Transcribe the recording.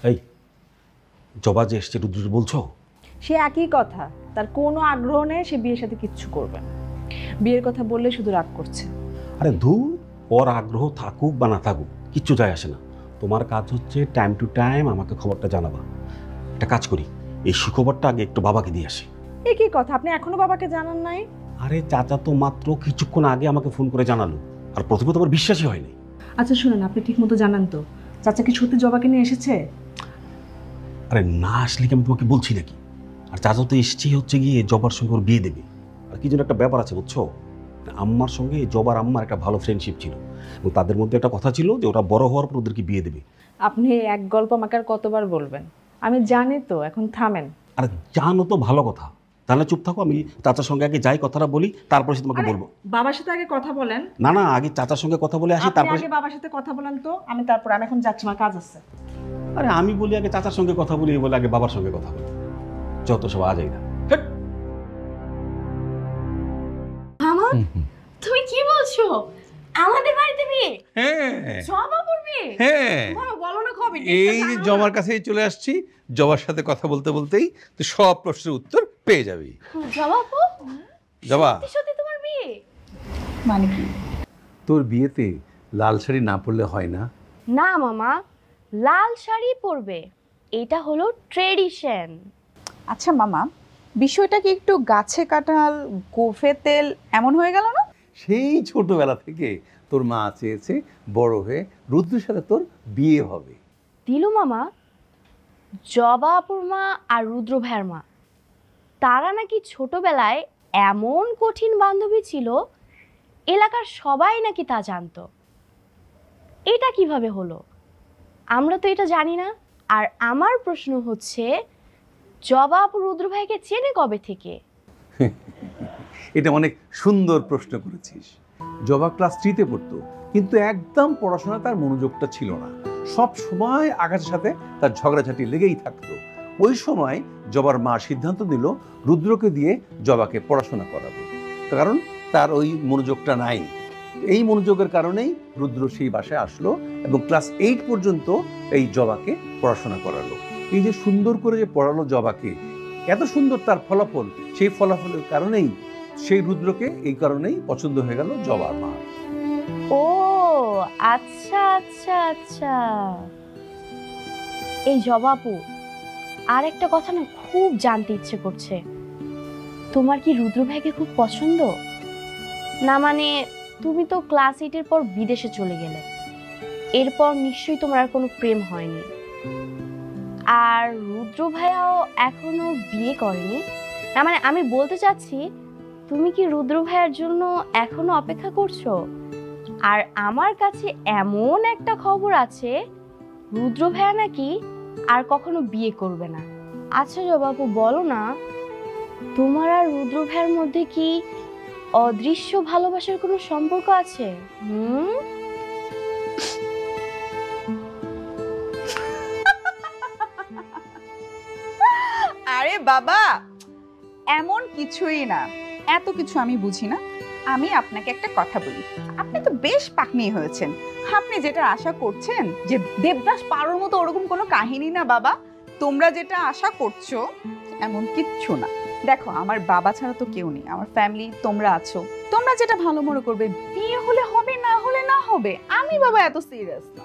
এই জবা যে এসছে রুদ্র বলছো? সে একই কথা, তার কোনো আগ্রহ নেই, সে বিয়ের সাথে কিচ্ছু করবে না। বিয়ের কথা বললে শুধু রাগ করছে। আরে ধুর, ওর আগ্রহ থাকুক বা না থাকুক কিচ্ছু যায় আসে না। তোমার কাজ হচ্ছে টাইম টু টাইম আমাকে খবরটা জানাবা। একটা কাজ করি, এই সুখবরটা আগে একটু বাবাকে দিয়ে আসি। একই কথা, আপনি এখনো বাবাকে জানান নাই? আরে চাচা তো মাত্র কিছুক্ষণ আগে আমাকে ফোন করে জানালো, আর প্রথমে তো আমার বিশ্বাসই হয়নি। আচ্ছা শুনুন, আপনি ঠিক মতো জানান তো, চাচা কি সত্যি জবাকে নিয়ে এসেছে? আরে না আসলে কি আমি তোমাকে বলছি নাকি? আর চাচা তো এসেছেই হচ্ছে গিয়ে জবার সঙ্গে ওর বিয়ে দেবে। আর কি যেন একটা ব্যাপার আছে বুঝছো, আম্মার সঙ্গে জবার আম্মার একটা ভালো ফ্রেন্ডশিপ ছিল, এবং তাদের মধ্যে একটা কথা ছিল যে ওরা বড় হওয়ার পর ওদেরকে বিয়ে দেবে। আপনি এক গল্প আমাকে আর কতবার বলবেন? আমি জানি তো, এখন থামেন। আরে জানো তো ভালো কথা, তাহলে চুপ থাকো, আমি চাচার সঙ্গে আগে যাই কথাটা বলি, তারপরে তোমাকে বলবো। বাবার সাথে আগে কথা বলেন। না না, আগে চাচার সঙ্গে কথা বলে আসি, তারপরে আগে বাবার সাথে কথা বলেন তো, আমি এখন যাচ্ছি, আমার কাজ আছে। আরে আমি বলি আগে চাচার সঙ্গে কথা বলি, বলে আগে বাবার সঙ্গে কথা বলি, যত সব আজাই না। মামা তুমি কি বলছো? আমাদের বাড়িতে বিয়ে? হ্যাঁ জবা পড়বে? হ্যাঁ, মামা বলো না কবে? এই যে জবার কাছেই চলে আসছি, জবার সাথে কথা বলতে বলতেই তুই সব প্রশ্নের উত্তর পেয়ে যাবি। জবা আপু, জবা সত্যি তোমার বিয়ে? মানে কি? তোর বিয়েতে লাল শাড়ি না পরলে হয় না? না মামা, লাল শাড়ি পরবে, এটা হলো ট্রেডিশন। আচ্ছা মামা, বিষয়টা কি একটু গাছে কাঁঠাল গোফে তেল এমন হয়ে গেল না? সেই ছোটবেলা থেকে তোর মা চেয়েছে বড় হয়ে রুদ্রের সাথে তোর বিয়ে হবে। দিলু মামা, জবা আপুর মা আর রুদ্র ভাইয়ের মা, তারা নাকি ছোটবেলায় এমন কঠিন বান্ধবী ছিল, এলাকার সবাই নাকি তা জানতো। এটা কিভাবে হলো? আমরা তো এটা জানি না। আর আমার প্রশ্ন হচ্ছে, জবা আপু রুদ্র ভাইকে চেনে কবে থেকে? এটা অনেক সুন্দর প্রশ্ন করেছিস। জবা ক্লাস 3-তে পড়তো, কিন্তু একদম পড়াশোনা তার মনোযোগটা ছিল না। সব সময় আকাশের সাথে তার ঝগড়াঝাটি লেগেই থাকতো। ওই সময় জবার মা সিদ্ধান্ত নিল রুদ্রকে দিয়ে জবাকে পড়াশোনা করাবে, কারণ তার ওই মনোযোগটা নাই। এই মনোযোগের কারণেই রুদ্র সেই বাসায় আসলো এবং ক্লাস 8 পর্যন্ত এই জবাকে পড়াশোনা করালো। এই যে সুন্দর করে যে পড়ালো জবাকে, এত সুন্দর তার ফলাফল, সেই ফলাফলের কারণেই সেই রুদ্রকে এই কারণেই পছন্দ হয়ে গেল জবার মা। ও আচ্ছা আচ্ছা আচ্ছা। এই জবা আপু, আর একটা কথা না খুব জানতে ইচ্ছে করছে, তোমার কি রুদ্র ভাইকে খুব পছন্দ? না মানে তুমি তো ক্লাস 8-এর পর বিদেশে চলে গেলে, এরপর নিশ্চয়ই তোমার আর কোনো প্রেম হয়নি। আর রুদ্র ভাইয়াও এখনো বিয়ে করেনি। না মানে আমি বলতে চাচ্ছি, তুমি কি রুদ্র ভাইয়ার জন্য এখনো অপেক্ষা করছো? আর আমার কাছে এমন একটা খবর আছে, রুদ্র ভাইয়া নাকি আর কখনো বিয়ে করবে না। আচ্ছা জবাবু, বলো না, তোমার আর রুদ্র ভাইয়ার মধ্যে কি অদৃশ্য ভালোবাসার কোনো সম্পর্ক আছে? আরে বাবা, এমন কিছুই না, এত কিছু আমি বুঝি না। আমি আপনাকে একটা কথা বলি, আপনি তো বেশ পাকনি হয়েছেন। আপনি যেটা আশা করছেন যে দেবদাস পারোর মতো ওরকম কোনো কাহিনী না বাবা। তোমরা যেটা আশা করছো এমন কিচ্ছু না। দেখো, আমার বাবা ছাড়া তো কেউ নেই, আমার ফ্যামিলি তোমরা আছো, তোমরা যেটা ভালো মনে করবে। বিয়ে হলে হবে, না হলে না হবে, আমি বাবা এত সিরিয়াস না।